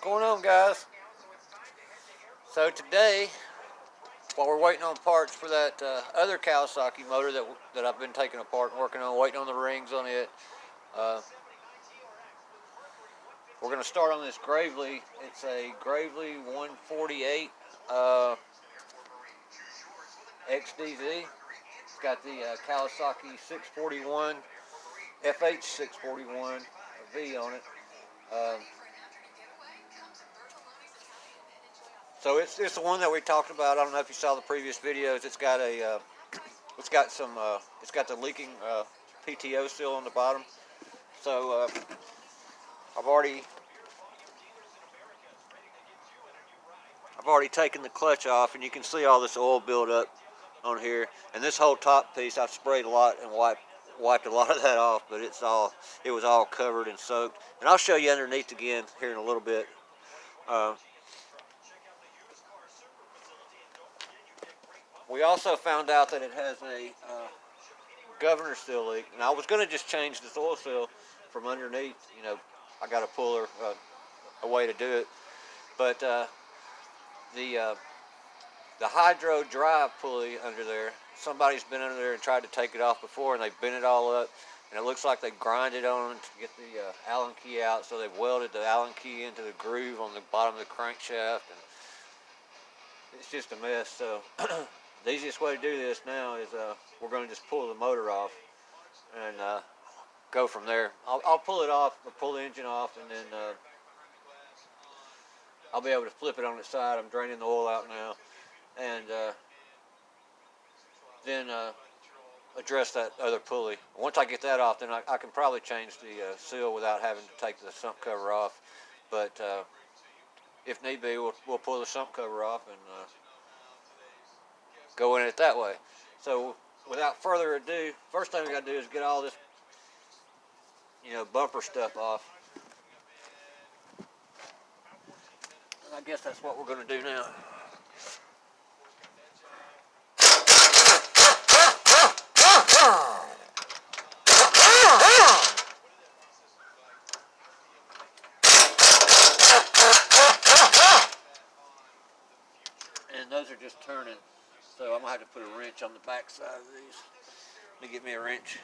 Going on, guys? So today, while we're waiting on parts for that other Kawasaki motor that I've been taking apart and working on, waiting on the rings on it, uh, we're going to start on this Gravely. It's a Gravely 148 XDZ. It's got the Kawasaki 641 FH 641 V on it. So it's the one that we talked about. I don't know if you saw the previous videos. It's got the leaking PTO seal on the bottom. So I've already taken the clutch off, and you can see all this oil buildup on here. And this whole top piece, I've sprayed a lot and wiped a lot of that off, but it was all covered and soaked. And I'll show you underneath again here in a little bit. We also found out that it has a governor seal leak, and I was going to just change this oil seal from underneath. I got a puller, a way to do it, but the hydro drive pulley under there, somebody's been under there and tried to take it off before, and they bent it all up, and it looks like they grinded on it to get the Allen key out, so they've welded the Allen key into the groove on the bottom of the crankshaft, and it's just a mess. So the easiest way to do this now is we're going to just pull the motor off and go from there. I'll pull it off, or pull the engine off, and then I'll be able to flip it on its side. I'm draining the oil out now, and then address that other pulley. Once I get that off, then I can probably change the seal without having to take the sump cover off. But if need be, we'll pull the sump cover off and go in it that way. So without further ado, first thing we got to do is get all this, bumper stuff off. And I guess that's what we're going to do now. And those are just turning, so I'm going to have to put a wrench on the back side of these. Let me get me a wrench.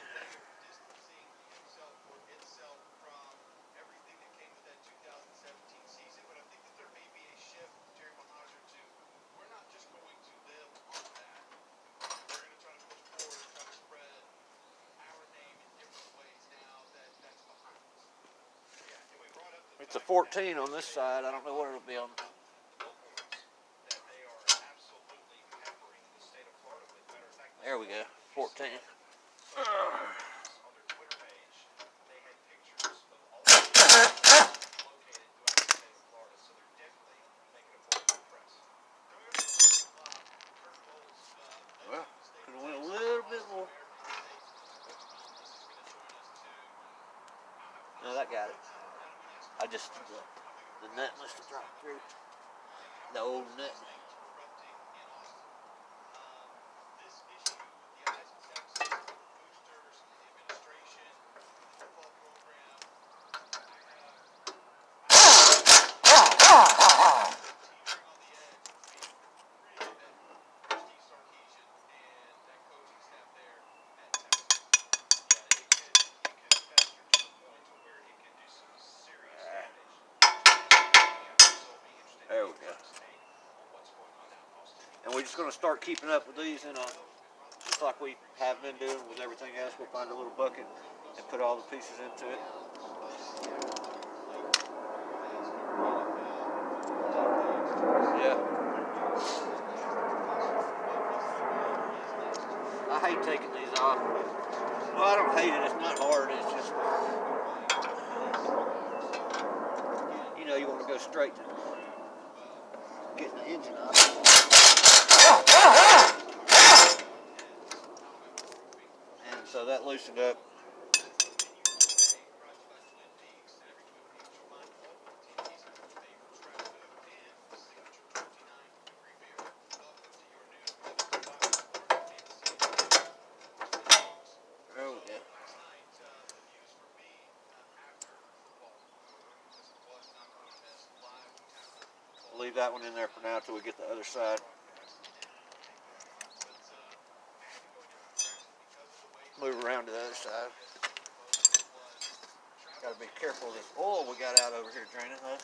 It's a 14 on this side. I don't know what it'll be on. There we go, 14. Well, could have went a little bit more. No, that got it. The nut must have dropped through. The old nut. There we go. And we're just going to start keeping up with these just like we have been doing with everything else. We'll find a little bucket and put all the pieces into it. Yeah. I hate taking these off. Well, I don't hate it. It's not hard. It's just, you want to go straight to getting the engine off. And so that loosened up. There we go. leave that one in there for now until we get the other side. Move around to the other side. Got to be careful of this oil we got out over here draining, though.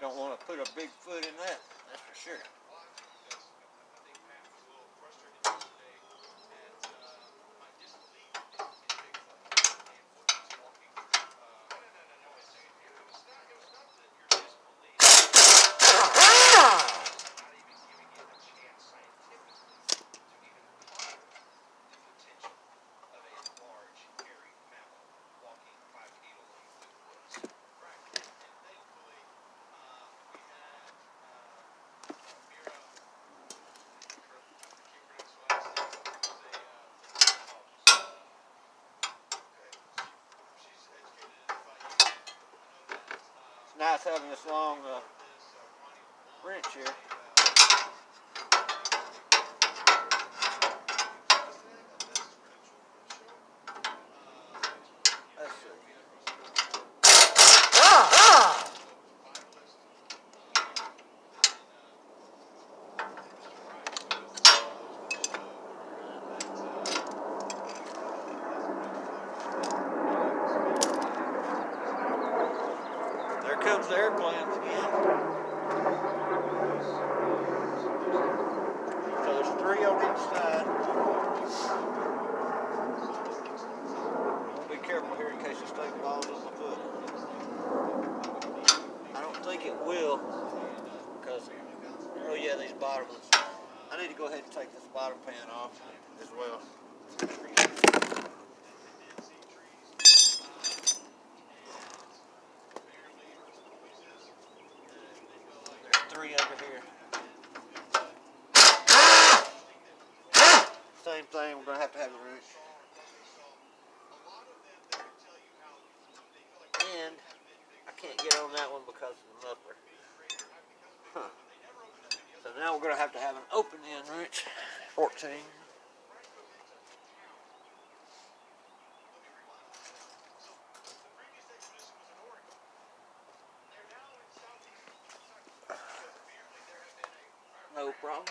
Don't want to put a big foot in that, that's for sure. It's nice having this long wrench here. Let's see. There comes the airplanes again. So there's 3 on each side. Be careful here in case this thing falls on my foot. I don't think it will, because, oh yeah, these bottom ones. I need to go ahead and take this bottom pan off as well. There's 3 under here. Same thing, we're going to have the wrench. And I can't get on that one because of the muffler. Huh. So now we're going to have an open end wrench. 14. No problem.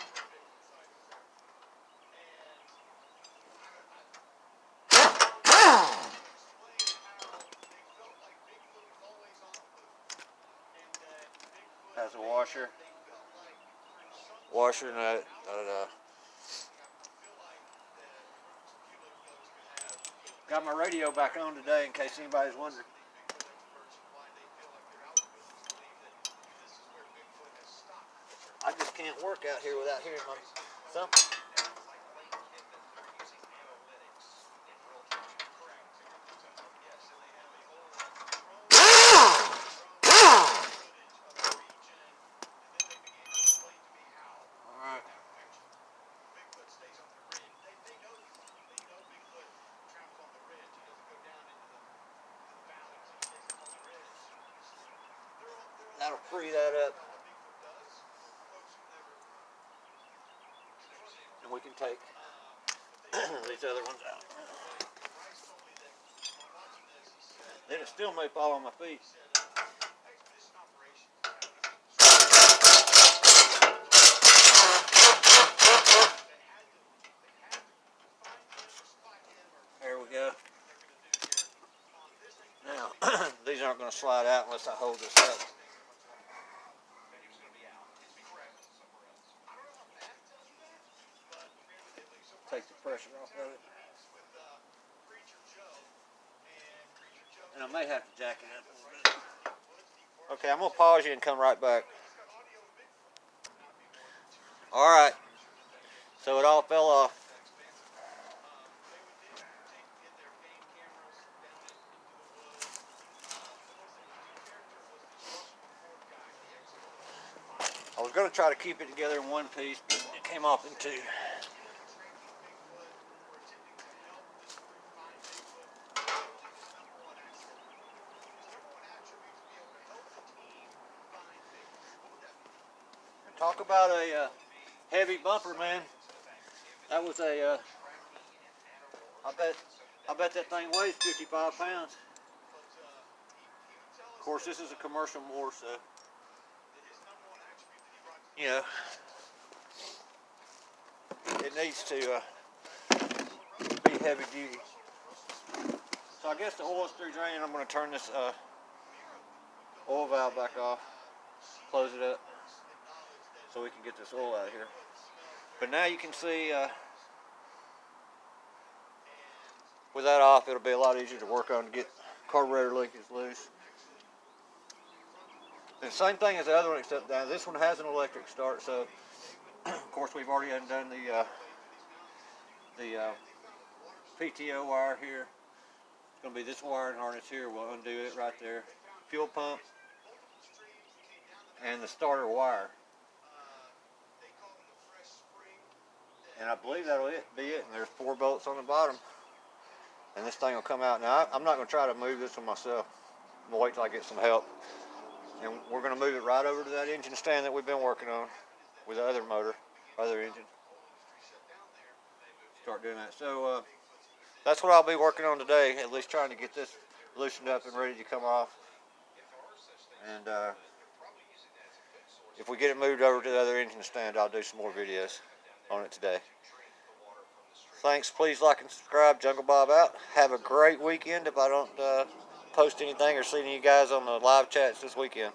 Has a washer. Washer nut. Got my radio back on today in case anybody's wondering. I just can't work out here without hearing my something. Alright. That'll free that up. And we can take these other ones out. Then it still may fall on my feet. There we go. Now, these aren't going to slide out unless I hold this up. Take the pressure off of it. And I may have to jack it up a little bit. Okay, I'm going to pause you and come right back. Alright. So it all fell off. I was going to try to keep it together in one piece, but it came off in 2. Talk about a heavy bumper, man. That was a, I bet that thing weighs 55 pounds. Of course, this is a commercial mower, so you know, it needs to be heavy duty. So I guess the oil's through draining. I'm going to turn this oil valve back off, close it up, so we can get this oil out of here. But now you can see, with that off, it'll be a lot easier to work on to get carburetor leakage loose. The same thing as the other one, except now this one has an electric start. So, of course, we've already undone the PTO wire here. It's going to be this wiring harness here. We'll undo it right there. Fuel pump and the starter wire. And I believe that'll be it. And there's 4 bolts on the bottom. And this thing will come out. Now, I'm not going to try to move this one myself. I'm going to wait till I get some help. And we're going to move it right over to that engine stand that we've been working on with the other motor, other engine. Start doing that. So that's what I'll be working on today, at least trying to get this loosened up and ready to come off. And if we get it moved over to the other engine stand, I'll do some more videos on it today. Thanks. Please like and subscribe. Jungle Bob out. Have a great weekend if I don't post anything or see any of you guys on the live chats this weekend.